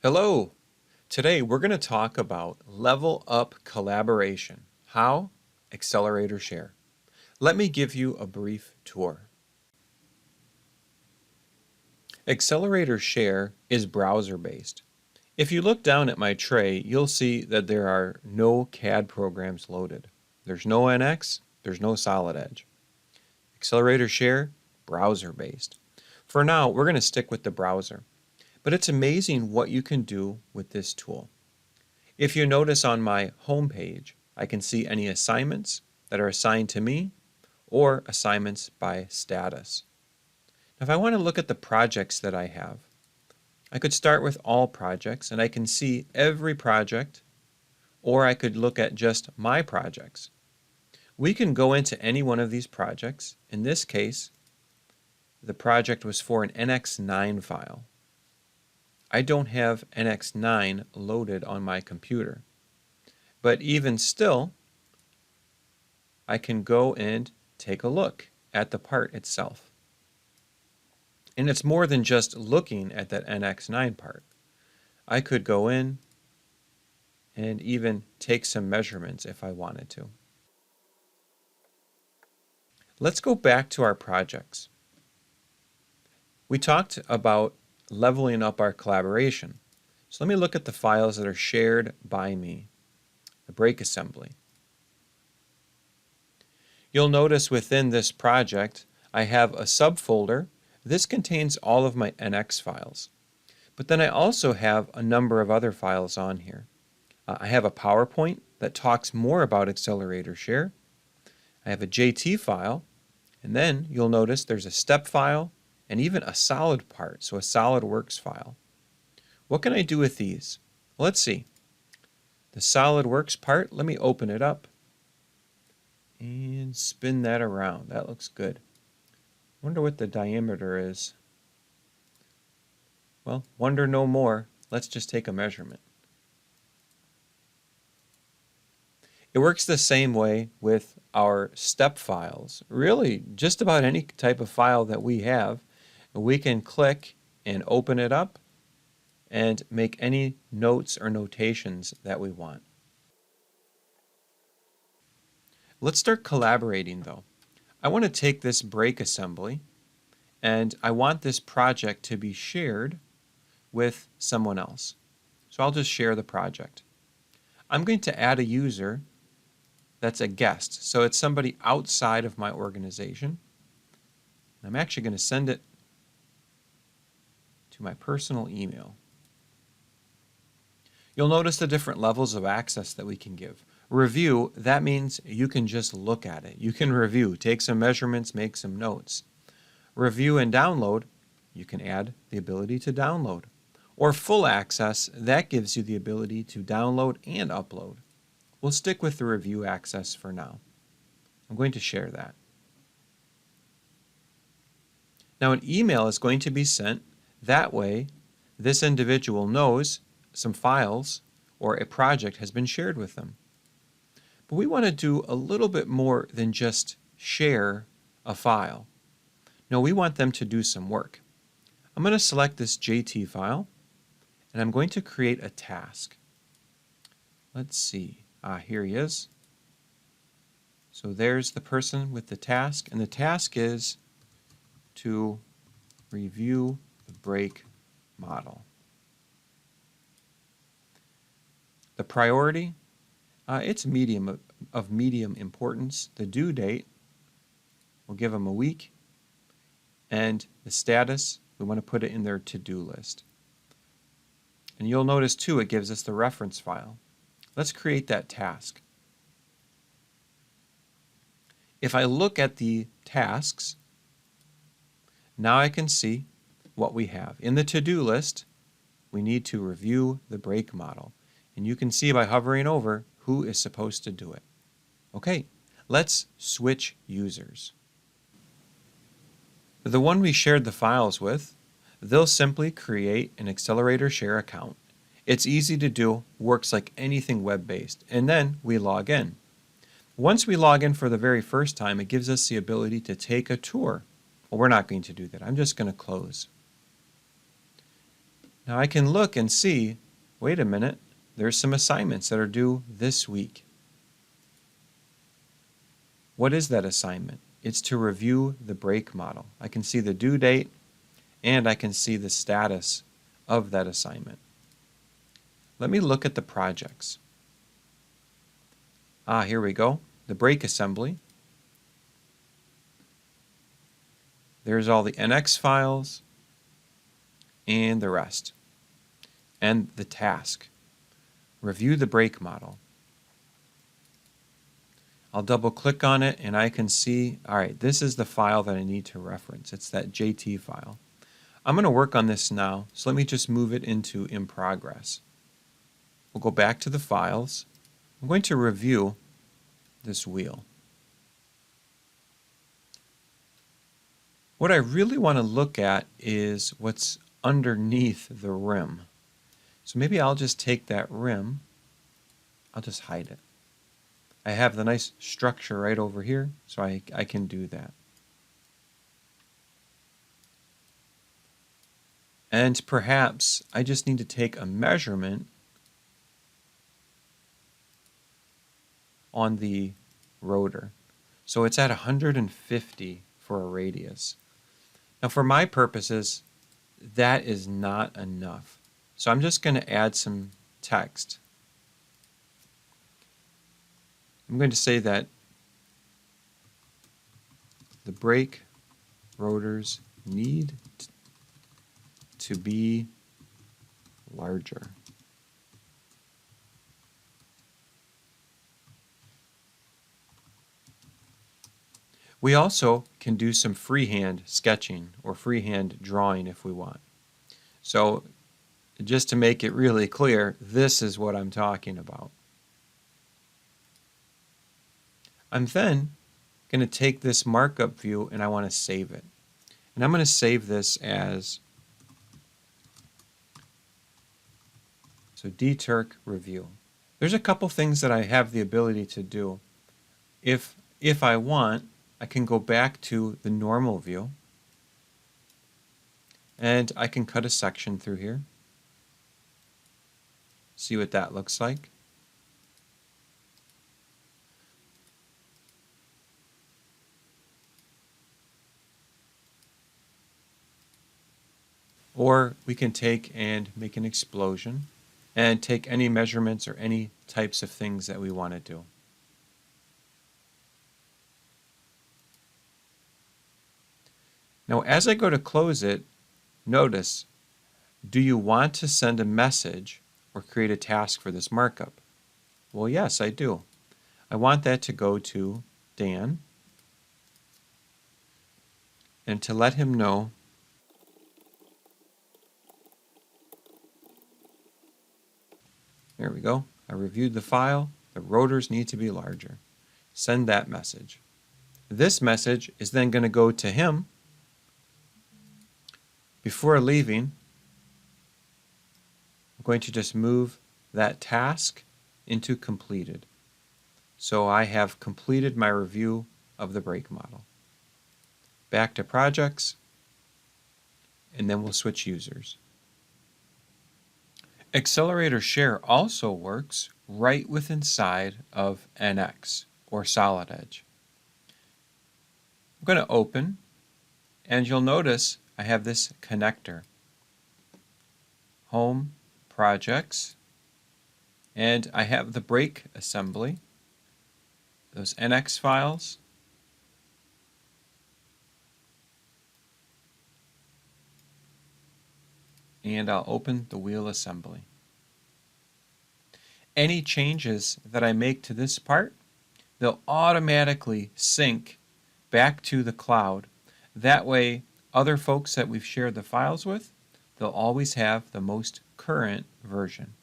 Hello! Today we're going to talk about level up collaboration. How? Xcelerator Share. Let me give you a brief tour. Xcelerator Share is browser-based. If you look down at my tray, you'll see that there are no CAD programs loaded. There's no NX, there's no Solid Edge. Xcelerator Share, browser-based. For now, we're going to stick with the browser. But it's amazing what you can do with this tool. If you notice on my home page, I can see any assignments that are assigned to me or assignments by status. Now, if I want to look at the projects that I have, I could start with all projects and I can see every project, or I could look at just my projects. We can go into any one of these projects. In this case, the project was for an NX9 file. I don't have NX9 loaded on my computer. But even still, I can go and take a look at the part itself. And it's more than just looking at that NX9 part. I could go in and even take some measurements if I wanted to. Let's go back to our projects. We talked about leveling up our collaboration. So let me look at the files that are shared by me. The brake assembly. You'll notice within this project I have a subfolder. This contains all of my NX files. But then I also have a number of other files on here. I have a PowerPoint that talks more about Xcelerator Share. I have a JT file, and then you'll notice there's a step file and even a solid part, so a SolidWorks file. What can I do with these? Well, let's see. The SolidWorks part, let me open it up and spin that around. That looks good. Wonder what the diameter is. Well, wonder no more. Let's just take a measurement. It works the same way with our step files. Really, just about any type of file that we have, we can click and open it up and make any notes or notations that we want. Let's start collaborating though. I want to take this brake assembly and I want this project to be shared with someone else. So I'll just share the project. I'm going to add a user that's a guest. So it's somebody outside of my organization. I'm actually going to send it to my personal email. You'll notice the different levels of access that we can give. Review, that means you can just look at it. You can review, take some measurements, make some notes. Review and download, you can add the ability to download. Or full access, that gives you the ability to download and upload. We'll stick with the review access for now. I'm going to share that. Now an email is going to be sent. That way, this individual knows some files or a project has been shared with them. But we want to do a little bit more than just share a file. No, we want them to do some work. I'm going to select this JT file and I'm going to create a task. Let's see. Here he is. So there's the person with the task, and the task is to review the brake model. The priority, it's medium of medium importance. The due date, we'll give them a week. And the status, we want to put it in their to-do list. And you'll notice too, it gives us the reference file. Let's create that task. If I look at the tasks, now I can see what we have. In the to-do list, we need to review the brake model. And you can see by hovering over who is supposed to do it. Okay, let's switch users. The one we shared the files with, they'll simply create an Xcelerator Share account. It's easy to do, works like anything web-based, and then we log in. Once we log in for the very first time, it gives us the ability to take a tour. Well, we're not going to do that. I'm just going to close. Now I can look and see, wait a minute, there's some assignments that are due this week. What is that assignment? It's to review the brake model. I can see the due date and I can see the status of that assignment. Let me look at the projects. Here we go. The brake assembly. There's all the NX files and the rest. And the task. Review the brake model. I'll double click on it and I can see, all right, this is the file that I need to reference. It's that JT file. I'm going to work on this now, so let me just move it into in progress. We'll go back to the files. I'm going to review this wheel. What I really want to look at is what's underneath the rim. So maybe I'll just take that rim, I'll just hide it. I have the nice structure right over here, so I can do that. And perhaps I just need to take a measurement on the rotor. So it's at 150 for a radius. Now for my purposes, that is not enough. So I'm just going to add some text. I'm going to say that the brake rotors need to be larger. We also can do some freehand sketching or freehand drawing if we want. So just to make it really clear, this is what I'm talking about. I'm then going to take this markup view and I want to save it. And I'm going to save this as DTurk review. There's a couple things that I have the ability to do. If I want, I can go back to the normal view and I can cut a section through here. See what that looks like. Or we can take and make an explosion and take any measurements or any types of things that we want to do. Now as I go to close it, notice, do you want to send a message or create a task for this markup? Well, yes, I do. I want that to go to Dan and to let him know there we go. I reviewed the file. The rotors need to be larger. Send that message. This message is then going to go to him. Before leaving, I'm going to just move that task into completed. So I have completed my review of the brake model. Back to projects, and then we'll switch users. Xcelerator Share also works right within inside of NX or Solid Edge. I'm going to open, and you'll notice I have this connector. Home, Projects, and I have the brake assembly, those NX files, and I'll open the wheel assembly. Any changes that I make to this part, they'll automatically sync back to the cloud. That way, other folks that we've shared the files with, they'll always have the most current version.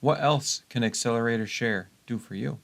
What else can Xcelerator Share do for you?